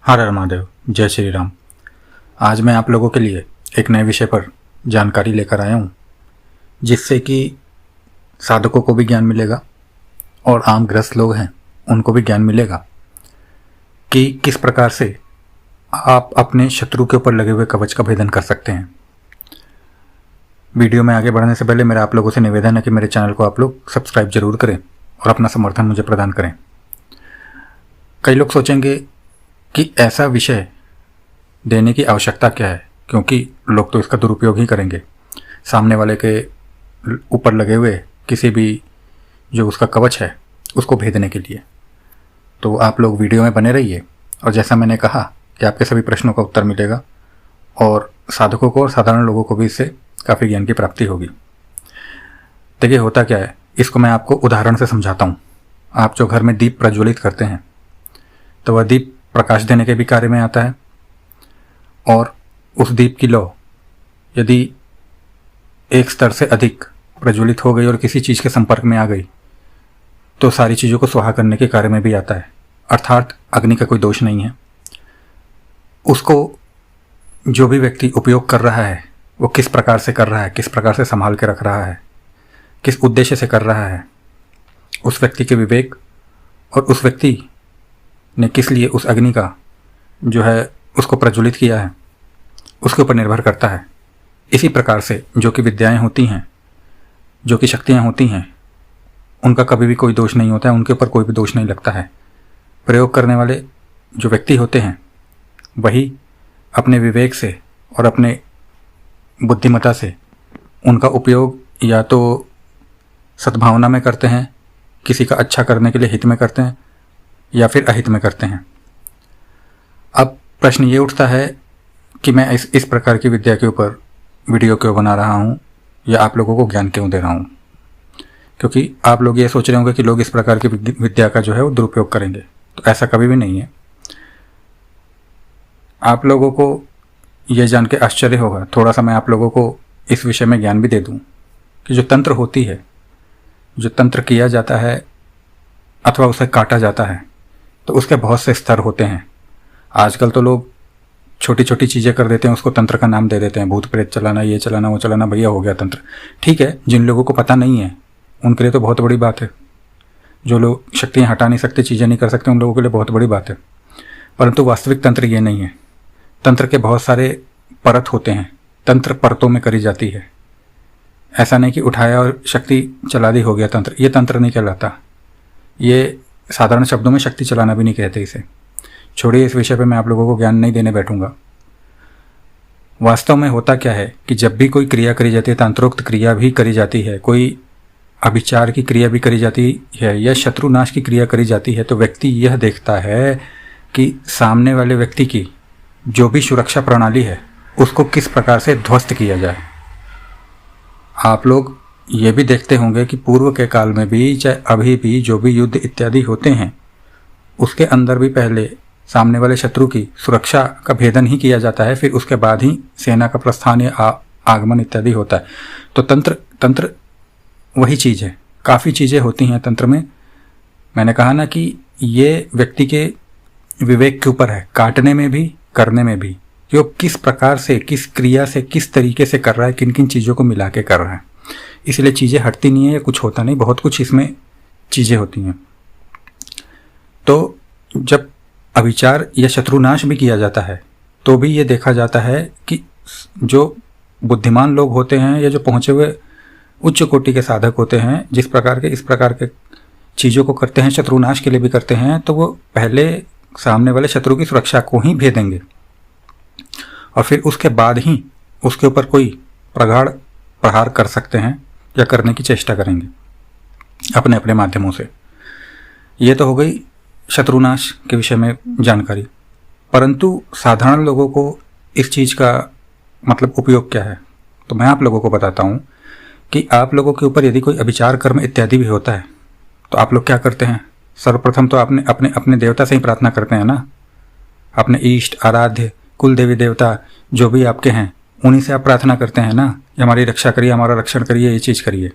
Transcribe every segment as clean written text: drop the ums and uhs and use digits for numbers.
हर हर महादेव, जय श्री राम। आज मैं आप लोगों के लिए एक नए विषय पर जानकारी लेकर आया हूँ, जिससे कि साधकों को भी ज्ञान मिलेगा और आम गृहस्थ लोग हैं उनको भी ज्ञान मिलेगा कि किस प्रकार से आप अपने शत्रु के ऊपर लगे हुए कवच का भेदन कर सकते हैं। वीडियो में आगे बढ़ने से पहले मेरा आप लोगों से निवेदन है कि मेरे चैनल को आप लोग सब्सक्राइब जरूर करें और अपना समर्थन मुझे प्रदान करें। कई लोग सोचेंगे कि ऐसा विषय देने की आवश्यकता क्या है, क्योंकि लोग तो इसका दुरुपयोग ही करेंगे सामने वाले के ऊपर लगे हुए किसी भी जो उसका कवच है उसको भेदने के लिए। तो आप लोग वीडियो में बने रहिए और जैसा मैंने कहा कि आपके सभी प्रश्नों का उत्तर मिलेगा और साधकों को और साधारण लोगों को भी इससे काफ़ी ज्ञान की प्राप्ति होगी। देखिए होता क्या है, इसको मैं आपको उदाहरण से समझाता हूँ। आप जो घर में दीप प्रज्वलित करते हैं तो वह दीप प्रकाश देने के भी कार्य में आता है, और उस दीप की लौ यदि एक स्तर से अधिक प्रज्वलित हो गई और किसी चीज़ के संपर्क में आ गई तो सारी चीज़ों को स्वाहा करने के कार्य में भी आता है। अर्थात अग्नि का कोई दोष नहीं है। उसको जो भी व्यक्ति उपयोग कर रहा है वो किस प्रकार से कर रहा है, किस प्रकार से संभाल के रख रहा है, किस उद्देश्य से कर रहा है, उस व्यक्ति के विवेक और उस व्यक्ति ने किस लिए उस अग्नि का जो है उसको प्रज्वलित किया है उसके ऊपर निर्भर करता है। इसी प्रकार से जो कि विद्याएं होती हैं, जो कि शक्तियां होती हैं, उनका कभी भी कोई दोष नहीं होता है, उनके ऊपर कोई भी दोष नहीं लगता है। प्रयोग करने वाले जो व्यक्ति होते हैं वही अपने विवेक से और अपने बुद्धिमत्ता से उनका उपयोग या तो सद्भावना में करते हैं, किसी का अच्छा करने के लिए हित में करते हैं, या फिर अहित में करते हैं। अब प्रश्न ये उठता है कि मैं इस प्रकार की विद्या के ऊपर वीडियो क्यों बना रहा हूँ या आप लोगों को ज्ञान क्यों दे रहा हूँ, क्योंकि आप लोग ये सोच रहे होंगे कि लोग इस प्रकार की विद्या का जो है वो दुरुपयोग करेंगे। तो ऐसा कभी भी नहीं है। आप लोगों को ये जान के आश्चर्य होगा, थोड़ा सा मैं आप लोगों को इस विषय में ज्ञान भी दे दूँ कि जो तंत्र होती है, जो तंत्र किया जाता है अथवा उसे काटा जाता है, तो उसके बहुत से स्तर होते हैं। आजकल तो लोग छोटी छोटी चीज़ें कर देते हैं, उसको तंत्र का नाम दे देते हैं। भूत प्रेत चलाना, ये चलाना, वो चलाना, भैया हो गया तंत्र। ठीक है, जिन लोगों को पता नहीं है उनके लिए तो बहुत बड़ी बात है। जो लोग शक्तियाँ हटा नहीं सकते, चीज़ें नहीं कर सकते, उन लोगों के लिए बहुत बड़ी बात है। परंतु वास्तविक तंत्र ये नहीं है। तंत्र के बहुत सारे परत होते हैं, तंत्र परतों में करी जाती है। ऐसा नहीं कि उठाया और शक्ति चला दी हो गया तंत्र। ये तंत्र नहीं कहलाता। ये साधारण शब्दों में शक्ति चलाना भी नहीं कहते इसे। छोड़िए, इस विषय पे मैं आप लोगों को ज्ञान नहीं देने बैठूंगा। वास्तव में होता क्या है कि जब भी कोई क्रिया करी जाती है, तंत्रोक्त क्रिया भी करी जाती है, कोई अभिचार की क्रिया भी करी जाती है या शत्रुनाश की क्रिया करी जाती है, तो व्यक्ति यह देखता है कि सामने वाले व्यक्ति की जो भी सुरक्षा प्रणाली है उसको किस प्रकार से ध्वस्त किया जाए। आप लोग ये भी देखते होंगे कि पूर्व के काल में भी, चाहे अभी भी, जो भी युद्ध इत्यादि होते हैं उसके अंदर भी पहले सामने वाले शत्रु की सुरक्षा का भेदन ही किया जाता है, फिर उसके बाद ही सेना का प्रस्थान या आगमन इत्यादि होता है। तो तंत्र वही चीज़ है। काफ़ी चीज़ें होती हैं तंत्र में। मैंने कहा ना कि ये व्यक्ति के विवेक के ऊपर है, काटने में भी, करने में भी, कि वो किस प्रकार से, किस क्रिया से, किस तरीके से कर रहा है, किन किन चीज़ों को मिला के कर रहा है। इसलिए चीज़ें हटती नहीं है या कुछ होता नहीं, बहुत कुछ इसमें चीज़ें होती हैं। तो जब अभिचार या शत्रुनाश भी किया जाता है तो भी ये देखा जाता है कि जो बुद्धिमान लोग होते हैं या जो पहुँचे हुए उच्च कोटि के साधक होते हैं, जिस प्रकार के इस प्रकार के चीज़ों को करते हैं, शत्रुनाश के लिए भी करते हैं, तो वो पहले सामने वाले शत्रु की सुरक्षा को ही भेदेंगे और फिर उसके बाद ही उसके ऊपर कोई प्रगाढ़ प्रहार कर सकते हैं या करने की चेष्टा करेंगे अपने अपने माध्यमों से। ये तो हो गई शत्रुनाश के विषय में जानकारी। परंतु साधारण लोगों को इस चीज़ का मतलब उपयोग क्या है, तो मैं आप लोगों को बताता हूँ कि आप लोगों के ऊपर यदि कोई अभिचार कर्म इत्यादि भी होता है तो आप लोग क्या करते हैं। सर्वप्रथम तो आपने अपने अपने देवता से ही प्रार्थना करते हैं ना। अपने इष्ट, आराध्य, कुल देवी देवता जो भी आपके हैं उन्हीं से आप प्रार्थना करते हैं ना, हमारी रक्षा करिए, हमारा रक्षण करिए, ये चीज़ करिए।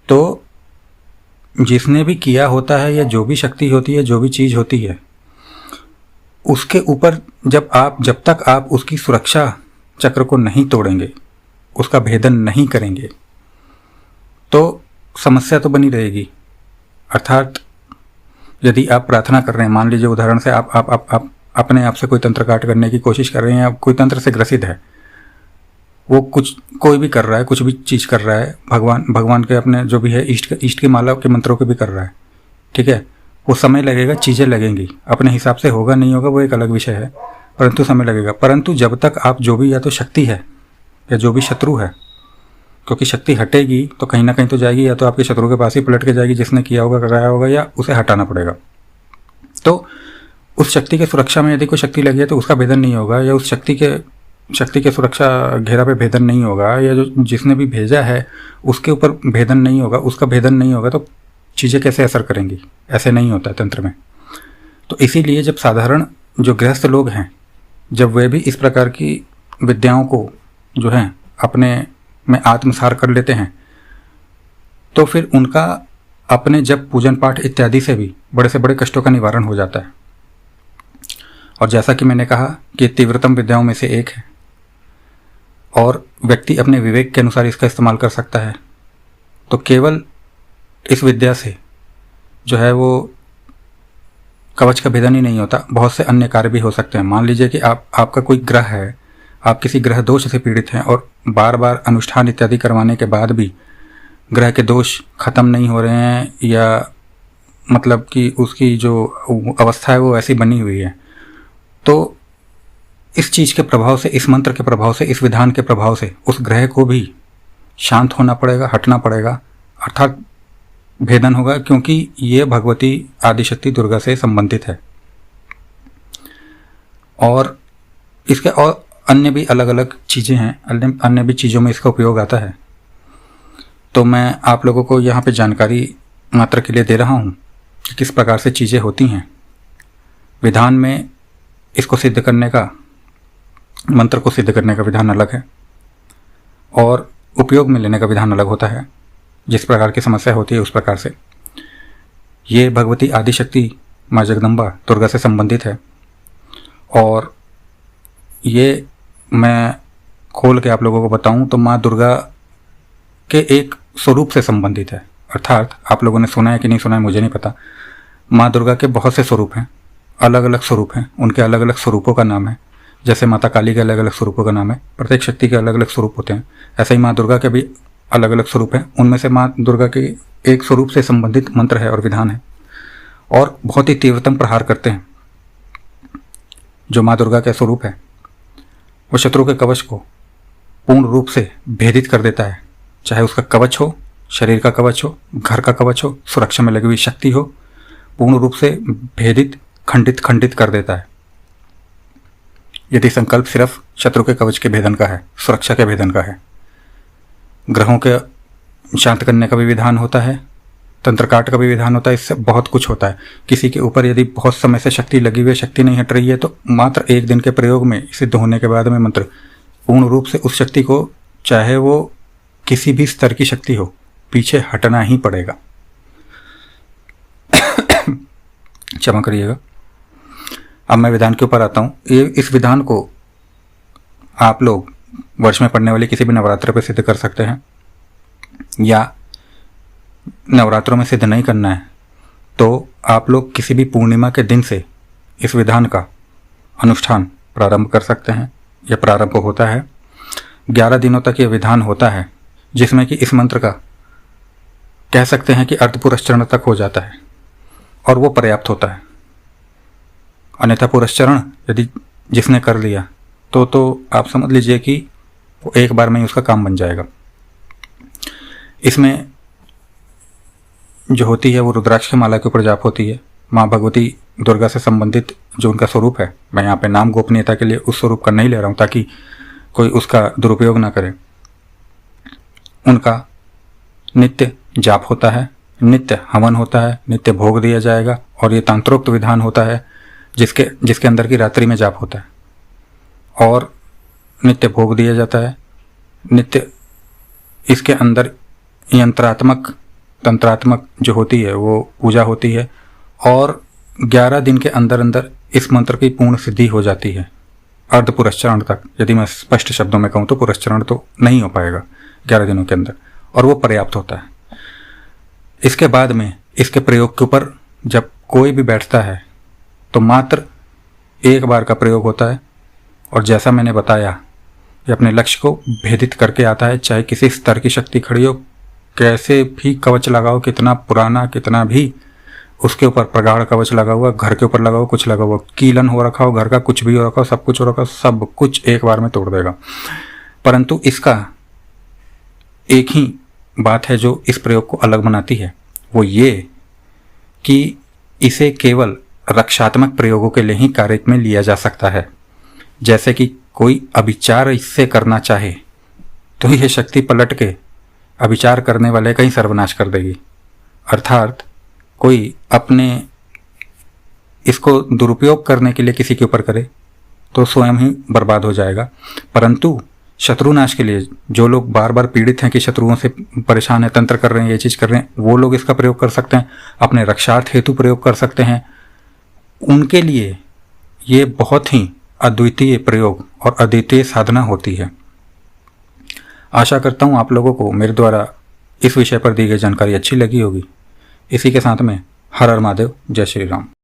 तो जिसने भी किया होता है या जो भी शक्ति होती है, जो भी चीज़ होती है, उसके ऊपर जब तक आप उसकी सुरक्षा चक्र को नहीं तोड़ेंगे, उसका भेदन नहीं करेंगे, तो समस्या तो बनी रहेगी। अर्थात यदि आप प्रार्थना कर रहे हैं, मान लीजिए उदाहरण से आप अपने आप से कोई तंत्र काट करने की कोशिश कर रहे हैं, या कोई तंत्र से ग्रसित है, वो कोई भी कर रहा है, कुछ भी चीज़ कर रहा है, भगवान के अपने जो भी है, इष्ट की माला के मंत्रों के भी कर रहा है, ठीक है, वो समय लगेगा, चीज़ें लगेंगी, अपने हिसाब से होगा नहीं होगा वो एक अलग विषय है, परंतु समय लगेगा। परंतु जब तक आप जो भी, या तो शक्ति है या जो भी शत्रु है, क्योंकि शक्ति हटेगी तो कहीं ना कहीं तो जाएगी, या तो आपके शत्रु के पास ही पलट के जाएगी जिसने किया होगा, कराया होगा, या उसे हटाना पड़ेगा। तो उस शक्ति के सुरक्षा में यदि कोई शक्ति लगी है तो उसका भेदन नहीं होगा, या उस शक्ति के सुरक्षा घेरा पे भेदन नहीं होगा, या जो जिसने भी भेजा है उसके ऊपर भेदन नहीं होगा, उसका भेदन नहीं होगा, तो चीज़ें कैसे असर करेंगी? ऐसे नहीं होता है तंत्र में। तो इसीलिए जब साधारण जो गृहस्थ लोग हैं, जब वे भी इस प्रकार की विद्याओं को जो है अपने में आत्मसार कर लेते हैं, तो फिर उनका अपने जब पूजन पाठ इत्यादि से भी बड़े से बड़े कष्टों का निवारण हो जाता है। और जैसा कि मैंने कहा कि तीव्रतम विद्याओं में से एक है, और व्यक्ति अपने विवेक के अनुसार इसका इस्तेमाल कर सकता है। तो केवल इस विद्या से जो है वो कवच का भेदन ही नहीं होता, बहुत से अन्य कार्य भी हो सकते हैं। मान लीजिए कि आपका कोई ग्रह है, आप किसी ग्रह दोष से पीड़ित हैं, और बार बार अनुष्ठान इत्यादि करवाने के बाद भी ग्रह के दोष खत्म नहीं हो रहे हैं, या मतलब कि उसकी जो अवस्था है वो ऐसी बनी हुई है, तो इस चीज़ के प्रभाव से, इस मंत्र के प्रभाव से, इस विधान के प्रभाव से उस ग्रह को भी शांत होना पड़ेगा, हटना पड़ेगा, अर्थात भेदन होगा, क्योंकि ये भगवती आदिशक्ति दुर्गा से संबंधित है। और इसके और अन्य भी अलग अलग चीज़ें हैं, अन्य भी चीज़ों में इसका उपयोग आता है। तो मैं आप लोगों को यहाँ पे जानकारी मात्र के लिए दे रहा हूँ कि किस प्रकार से चीज़ें होती हैं। विधान में इसको सिद्ध करने का, मंत्र को सिद्ध करने का विधान अलग है, और उपयोग में लेने का विधान अलग होता है। जिस प्रकार की समस्या होती है उस प्रकार से ये भगवती आदिशक्ति माँ जगदम्बा दुर्गा से संबंधित है, और ये मैं खोल के आप लोगों को बताऊं तो माँ दुर्गा के एक स्वरूप से संबंधित है। अर्थात आप लोगों ने सुना है कि नहीं सुना है मुझे नहीं पता, माँ दुर्गा के बहुत से स्वरूप हैं, अलग अलग स्वरूप हैं, उनके अलग अलग स्वरूपों का नाम है। जैसे माता काली के अलग अलग स्वरूपों का नाम है, प्रत्येक शक्ति के अलग अलग स्वरूप होते हैं, ऐसे ही माँ दुर्गा के भी अलग अलग स्वरूप हैं। उनमें से माँ दुर्गा के एक स्वरूप से संबंधित मंत्र है और विधान है, और बहुत ही तीव्रतम प्रहार करते हैं। जो माँ दुर्गा का स्वरूप है वो शत्रु के कवच को पूर्ण रूप से भेदित कर देता है, चाहे उसका कवच हो, शरीर का कवच हो, घर का कवच हो, सुरक्षा में लगी हुई शक्ति हो, पूर्ण रूप से भेदित, खंडित कर देता है। यदि संकल्प सिर्फ शत्रु के कवच के भेदन का है, सुरक्षा के भेदन का है। ग्रहों के शांत करने का भी विधान होता है, तंत्रकाट का भी विधान होता है, इससे बहुत कुछ होता है। किसी के ऊपर यदि बहुत समय से शक्ति लगी हुई है, शक्ति नहीं हट रही है, तो मात्र एक दिन के प्रयोग में, सिद्ध होने के बाद में मंत्र पूर्ण रूप से उस शक्ति को, चाहे वो किसी भी स्तर की शक्ति हो, पीछे हटना ही पड़ेगा। क्षमा करिएगा। अब मैं विधान के ऊपर आता हूँ। इस विधान को आप लोग वर्ष में पड़ने वाले किसी भी नवरात्र पर सिद्ध कर सकते हैं, या नवरात्रों में सिद्ध नहीं करना है तो आप लोग किसी भी पूर्णिमा के दिन से इस विधान का अनुष्ठान प्रारंभ कर सकते हैं। यह प्रारंभ होता है 11 दिनों तक यह विधान होता है, जिसमें कि इस मंत्र का कह सकते हैं कि अर्धपुरस्चरण तक हो जाता है, और वो पर्याप्त होता है। अन्यथा पुरस्चरण यदि जिसने कर लिया तो आप समझ लीजिए कि वो एक बार में ही उसका काम बन जाएगा। इसमें जो होती है वो रुद्राक्ष की माला के ऊपर जाप होती है। माँ भगवती दुर्गा से संबंधित जो उनका स्वरूप है, मैं यहाँ पे नाम गोपनीयता के लिए उस स्वरूप का नहीं ले रहा हूँ ताकि कोई उसका दुरुपयोग ना करे। उनका नित्य जाप होता है, नित्य हवन होता है, नित्य भोग दिया जाएगा, और ये तंत्रोक्त विधान होता है जिसके अंदर की रात्रि में जाप होता है, और नित्य भोग दिया जाता है। नित्य इसके अंदर तंत्रात्मक जो होती है वो पूजा होती है, और 11 दिन के अंदर अंदर इस मंत्र की पूर्ण सिद्धि हो जाती है, अर्ध पुरस्चरण तक। यदि मैं स्पष्ट शब्दों में कहूँ तो पुरस्चरण तो नहीं हो पाएगा 11 दिनों के अंदर, और वो पर्याप्त होता है। इसके बाद में इसके प्रयोग के ऊपर जब कोई भी बैठता है तो मात्र एक बार का प्रयोग होता है, और जैसा मैंने बताया ये अपने लक्ष्य को भेदित करके आता है। चाहे किसी स्तर की शक्ति खड़ी हो, कैसे भी कवच लगाओ, कितना पुराना, कितना भी उसके ऊपर प्रगाढ़ कवच लगा हुआ, घर के ऊपर लगा हुआ, कुछ लगा हुआ, कीलन हो रखा हो, घर का कुछ भी हो रखा हो, सब कुछ हो रखा हो, सब कुछ एक बार में तोड़ देगा। परंतु इसका एक ही बात है जो इस प्रयोग को अलग बनाती है, वो ये कि इसे केवल रक्षात्मक प्रयोगों के लिए ही कार्य में लिया जा सकता है। जैसे कि कोई अभिचार इससे करना चाहे तो यह शक्ति पलट के अभिचार करने वाले का ही सर्वनाश कर देगी। अर्थात कोई अपने इसको दुरुपयोग करने के लिए किसी के ऊपर करे तो स्वयं ही बर्बाद हो जाएगा। परंतु शत्रुनाश के लिए जो लोग बार बार पीड़ित हैं कि शत्रुओं से परेशान है, तंत्र कर रहे हैं, ये चीज़ कर रहे हैं, वो लोग इसका प्रयोग कर सकते हैं, अपने रक्षार्थ हेतु प्रयोग कर सकते हैं। उनके लिए ये बहुत ही अद्वितीय प्रयोग और अद्वितीय साधना होती है। आशा करता हूँ आप लोगों को मेरे द्वारा इस विषय पर दी गई जानकारी अच्छी लगी होगी। इसी के साथ में हर हर महादेव, जय श्री राम।